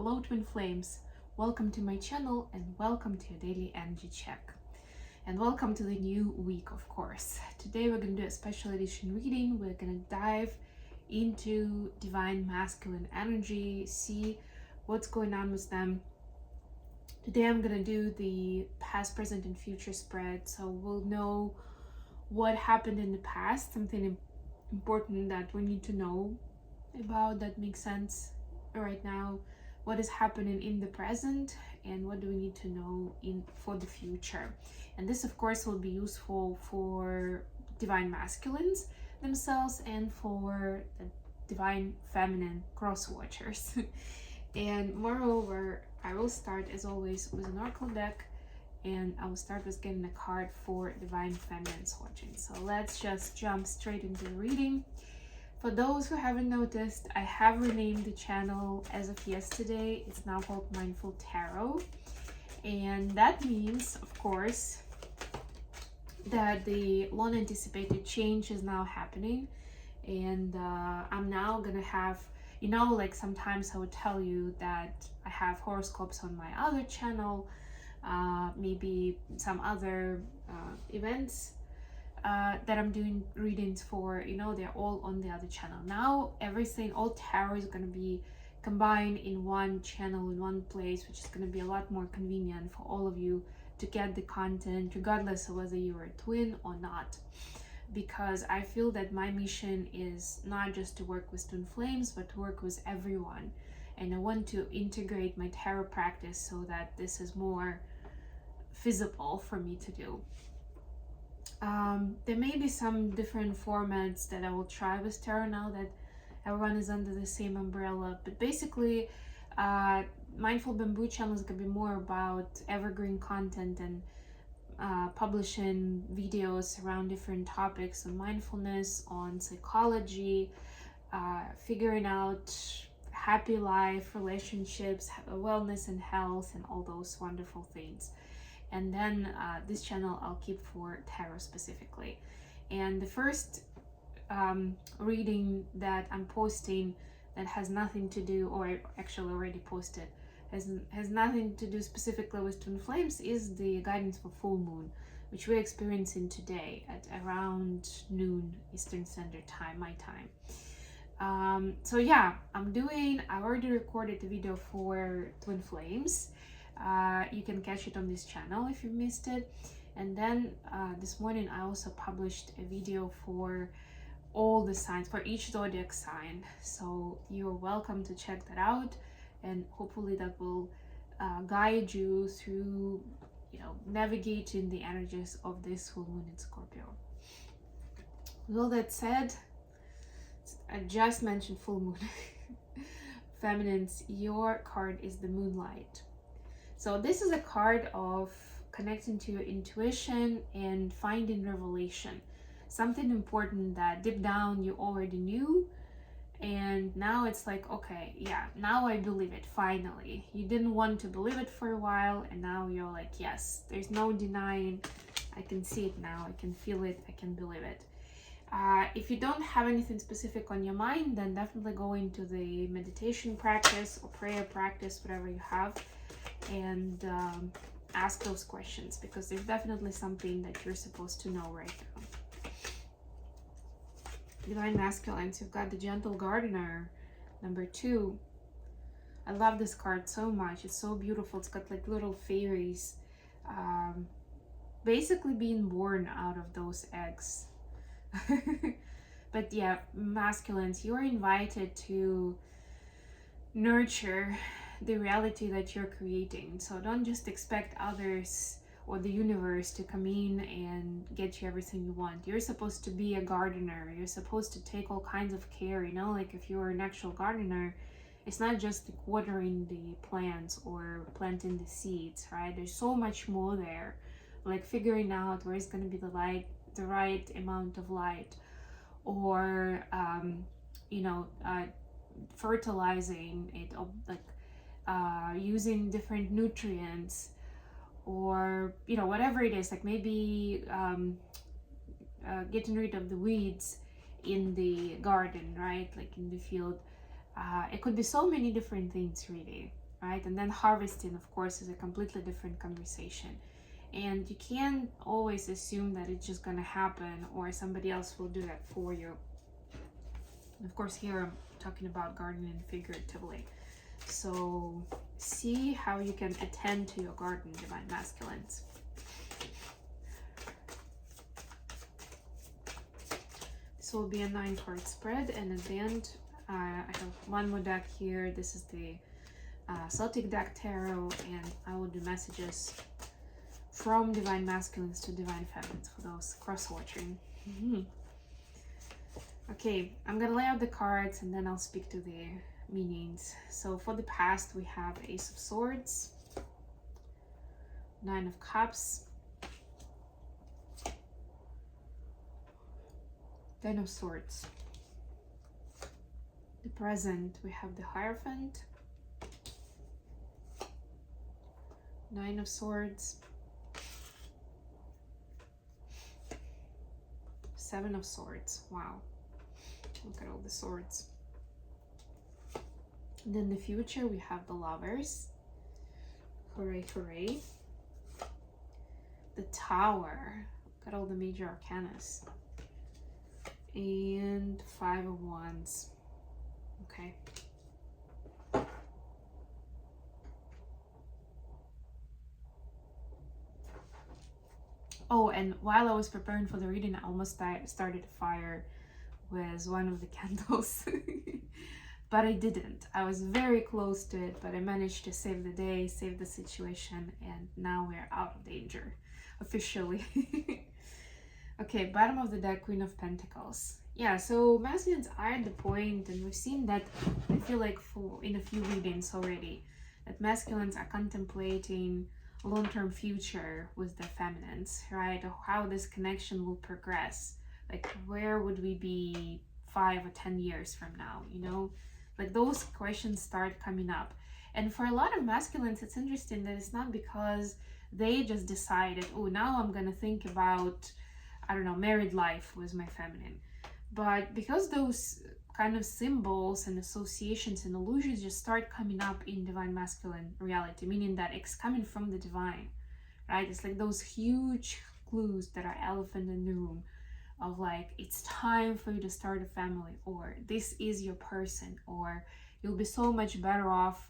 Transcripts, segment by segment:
Hello twin flames, welcome to my channel and welcome to your daily energy check. And welcome to the new week, of course. Today we're going to do a special edition reading. We're going to dive into divine masculine energy, see what's going on with them. Today I'm going to do the past, present and future spread, so we'll know what happened in the past, something important that we need to know about that makes sense right now, what is happening in the present, and what do we need to know for the future. And this of course will be useful for divine masculines themselves and for the divine feminine cross watchers. And moreover, I will start as always with an oracle deck, and I will start with getting a card for divine feminine watching. So let's just jump straight into the reading. For those who haven't noticed, I have renamed the channel as of yesterday. It's now called Mindful Tarot. And that means, of course, that the long anticipated change is now happening. And I'm now gonna have, like sometimes I would tell you that I have horoscopes on my other channel, maybe some other events that I'm doing readings for, they're all on the other channel. Now everything, all tarot is going to be combined in one channel, in one place, which is going to be a lot more convenient for all of you to get the content regardless of whether you're a twin or not, because I feel that my mission is not just to work with twin flames but to work with everyone, and I want to integrate my tarot practice so that this is more feasible for me to do. There may be some different formats that I will try with tarot now that everyone is under the same umbrella, but basically Mindful Bamboo channel is going to be more about evergreen content and publishing videos around different topics on mindfulness, on psychology, figuring out happy life, relationships, wellness and health, and all those wonderful things. And then this channel I'll keep for tarot specifically. And the first reading that I'm posting that has nothing to do, or I actually already posted, has nothing to do specifically with twin flames, is the guidance for full moon, which we're experiencing today at around noon Eastern Standard Time, my time. So yeah, I already recorded the video for twin flames. You can catch it on this channel if you missed it. And then this morning I also published a video for all the signs, for each zodiac sign, so you're welcome to check that out, and hopefully that will guide you through navigating the energies of this full moon in Scorpio. With all that said, I just mentioned full moon. Feminines, your card is the Moonlight. So this is a card of connecting to your intuition and finding revelation, something important that deep down you already knew, and now it's like, okay, yeah, now I believe it, finally. You didn't want to believe it for a while, and now you're like, yes, there's no denying, I can see it now, I can feel it, I can believe it. If you don't have anything specific on your mind, then definitely go into the meditation practice or prayer practice, whatever you have, and ask those questions, because there's definitely something that you're supposed to know right now. Divine masculines, you've got the Gentle Gardener, number 2. I love this card so much. It's so beautiful. It's got like little fairies basically being born out of those eggs. But yeah, masculines, you're invited to nurture the reality that you're creating. So don't just expect others or the universe to come in and get you everything you want. You're supposed to be a gardener. You're supposed to take all kinds of care, like if you're an actual gardener, it's not just watering the plants or planting the seeds, right? There's so much more there, like figuring out where is going to be the right amount of light, or fertilizing it, like using different nutrients, or whatever it is, like maybe getting rid of the weeds in the garden, right, like in the field. It could be so many different things, really. right? And then harvesting, of course, is a completely different conversation. And you can't always assume that it's just gonna happen or somebody else will do that for you. Of course, here I'm talking about gardening figuratively. So see how you can attend to your garden, divine masculines. This will be a 9-card spread, and at the end, I have one more deck here. This is the Celtic deck tarot, and I will do messages from divine masculines to divine feminines for those cross-watching. Okay, I'm gonna lay out the cards and then I'll speak to the meanings. So for the past, we have Ace of Swords, 9 of Cups, 10 of Swords. The present, we have the Hierophant, 9 of Swords, 7 of Swords. Wow, look at all the swords. And then the future, we have the Lovers. Hooray, hooray. The Tower. Got all the major arcanas. And 5 of Wands. Okay. Oh, and while I was preparing for the reading, I almost started a fire with one of the candles. But I didn't. I was very close to it, but I managed to save the day, save the situation, and now we're out of danger, officially. Okay, bottom of the deck, Queen of Pentacles. Yeah, so masculines are at the point, and we've seen that, I feel like, in a few readings already, that masculines are contemplating a long-term future with their feminines, right? Or how this connection will progress. Like, where would we be 5 or 10 years from now, you know? Like, those questions start coming up. And for a lot of masculines, it's interesting that it's not because they just decided, oh, now I'm gonna think about, I don't know, married life with my feminine. But because those kind of symbols and associations and illusions just start coming up in divine masculine reality, meaning that it's coming from the divine, right? It's like those huge clues that are elephant in the room of like, it's time for you to start a family, or this is your person, or you'll be so much better off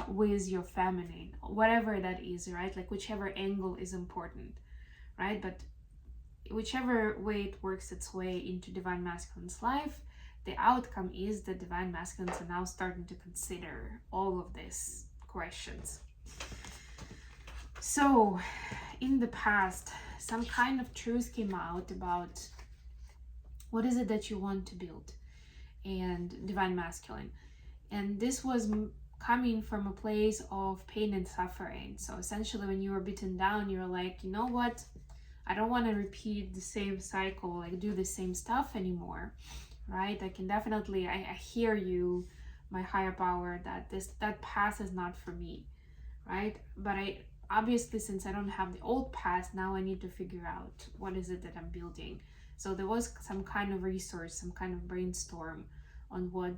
with your feminine, whatever that is, right? Like whichever angle is important, right? But whichever way it works its way into divine masculine's life, the outcome is that divine masculines are now starting to consider all of these questions. So in the past, some kind of truth came out about what is it that you want to build, and divine masculine. And this was coming from a place of pain and suffering. So essentially, when you were beaten down, you were like, you know what? I don't want to repeat the same cycle, like do the same stuff anymore, right? I can definitely, I hear you, my higher power, that path is not for me, right? But obviously, since I don't have the old path, now I need to figure out what is it that I'm building. So there was some kind of resource, some kind of brainstorm on what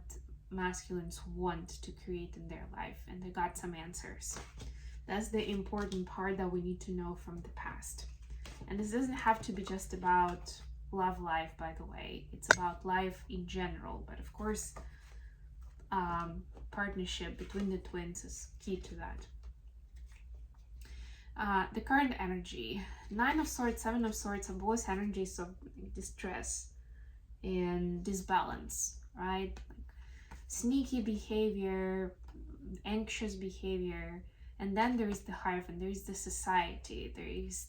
masculines want to create in their life, and they got some answers. That's the important part that we need to know from the past. And this doesn't have to be just about love life, by the way. It's about life in general. But of course, partnership between the twins is key to that. The current energy, 9 of Swords, 7 of Swords are both energies of distress and disbalance, right? Sneaky behavior, anxious behavior, and then there is the Hierophant, there is the society, there is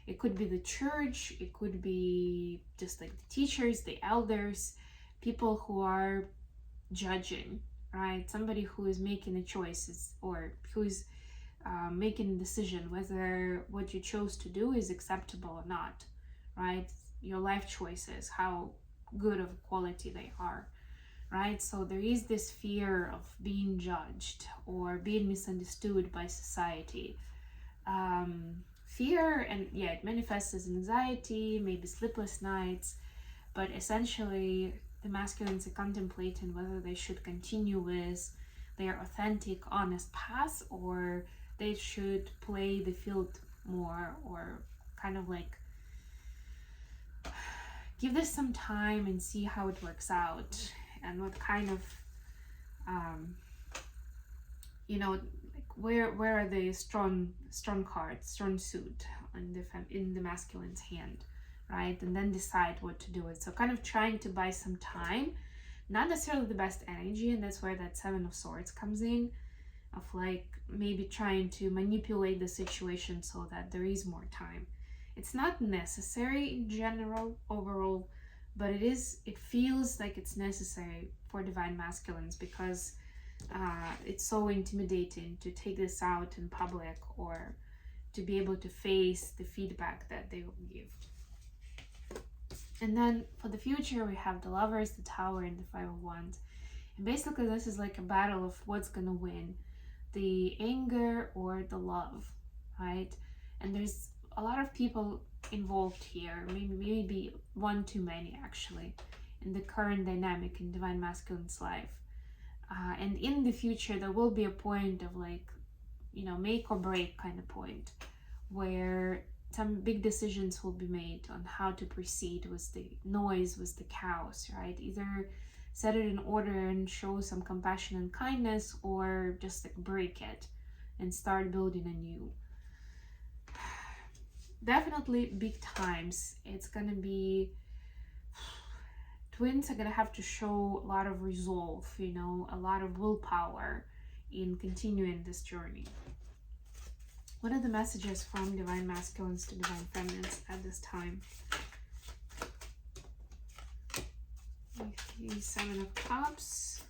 it could be the church, it could be just like the teachers, the elders, people who are judging, right? Somebody who is making the choices, or who is making a decision whether what you chose to do is acceptable or not, right? Your life choices, how good of quality they are, right? So there is this fear of being judged or being misunderstood by society. Fear, and yeah, it manifests as anxiety, maybe sleepless nights, but essentially the masculines are contemplating whether they should continue with their authentic, honest path, or they should play the field more, or kind of like give this some time and see how it works out, and what kind of where are the strong cards, strong suit in the masculine's hand, right? And then decide what to do with. So kind of trying to buy some time, not necessarily the best energy, and that's where that Seven of Swords comes in, of like maybe trying to manipulate the situation so that there is more time. It's not necessary in general, overall, but it feels like it's necessary for divine masculines, because it's so intimidating to take this out in public, or to be able to face the feedback that they will give. And then for the future, we have the Lovers, the Tower, and the Five of Wands. And basically this is like a battle of what's gonna win, the anger or the love, right? And there's a lot of people involved here, maybe one too many actually, in the current dynamic in divine masculine's life. And in the future, there will be a point of like, make or break kind of point, where some big decisions will be made on how to proceed with the noise, with the chaos, right? Either set it in order and show some compassion and kindness, or just like break it and start building anew. Definitely big times. It's gonna be, twins are gonna have to show a lot of resolve, a lot of willpower in continuing this journey. What are the messages from divine masculines to divine feminines at this time? Seven of Cups.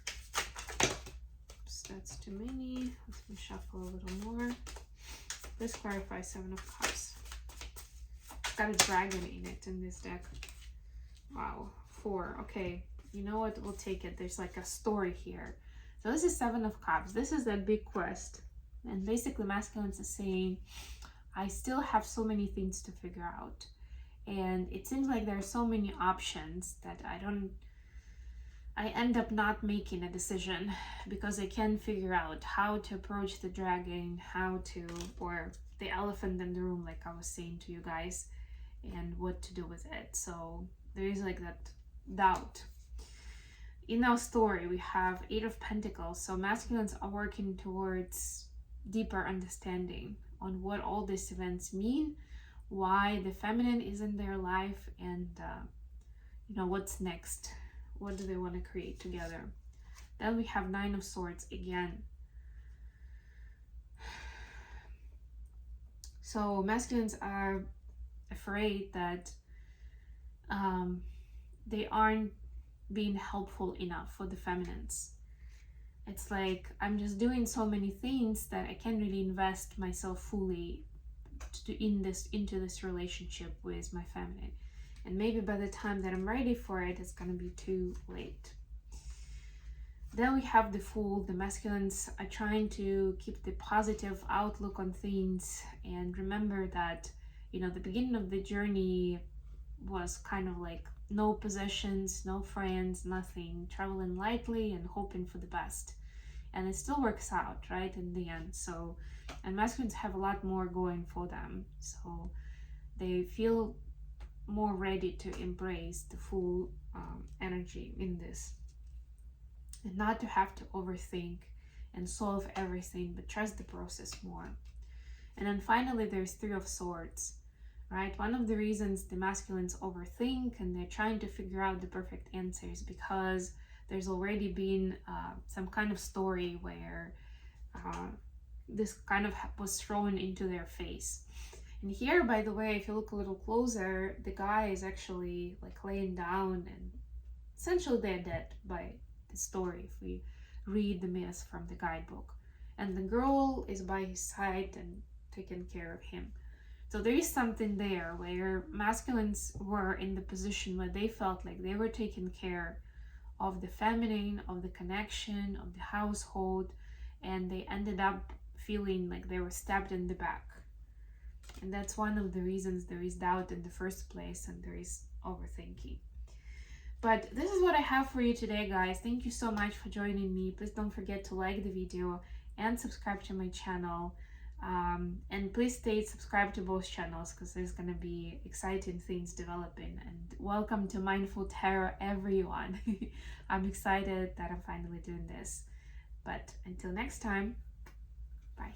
Oops, that's too many. Let me shuffle a little more. Let's clarify Seven of Cups. It's got a dragon in it in this deck. Wow. 4. Okay. You know what? We'll take it. There's like a story here. So this is Seven of Cups. This is that big quest. And basically masculines are saying, I still have so many things to figure out. And it seems like there are so many options that I end up not making a decision, because I can't figure out how to approach the dragon, or the elephant in the room, like I was saying to you guys, and what to do with it. So there is like that doubt. In our story, we have Eight of Pentacles. So masculines are working towards deeper understanding on what all these events mean, why the feminine is in their life, and what's next. What do they want to create together? Then we have Nine of Swords again. So masculines are afraid that they aren't being helpful enough for the feminines. It's like, I'm just doing so many things that I can't really invest myself fully into this relationship with my feminine. And maybe by the time that I'm ready for it, it's gonna be too late. Then we have the Fool. The masculines are trying to keep the positive outlook on things, and remember that, the beginning of the journey was kind of like no possessions, no friends, nothing, traveling lightly and hoping for the best. And it still works out, right, in the end. So, and masculines have a lot more going for them. So they feel more ready to embrace the full energy in this, and not to have to overthink and solve everything, but trust the process more. And then finally there's Three of Swords, right? One of the reasons the masculines overthink and they're trying to figure out the perfect answers, because there's already been some kind of story where this kind of was thrown into their face. And here, by the way, if you look a little closer, the guy is actually like laying down, and essentially they're dead by the story if we read the myth from the guidebook. And the girl is by his side and taking care of him. So there is something there where masculines were in the position where they felt like they were taking care of the feminine, of the connection, of the household, and they ended up feeling like they were stabbed in the back. And that's one of the reasons there is doubt in the first place, and there is overthinking. But this is what I have for you today, guys. Thank you so much for joining me. Please don't forget to like the video and subscribe to my channel. And please stay subscribed to both channels because there's going to be exciting things developing. And welcome to Mindful Tarot, everyone. I'm excited that I'm finally doing this. But until next time, bye.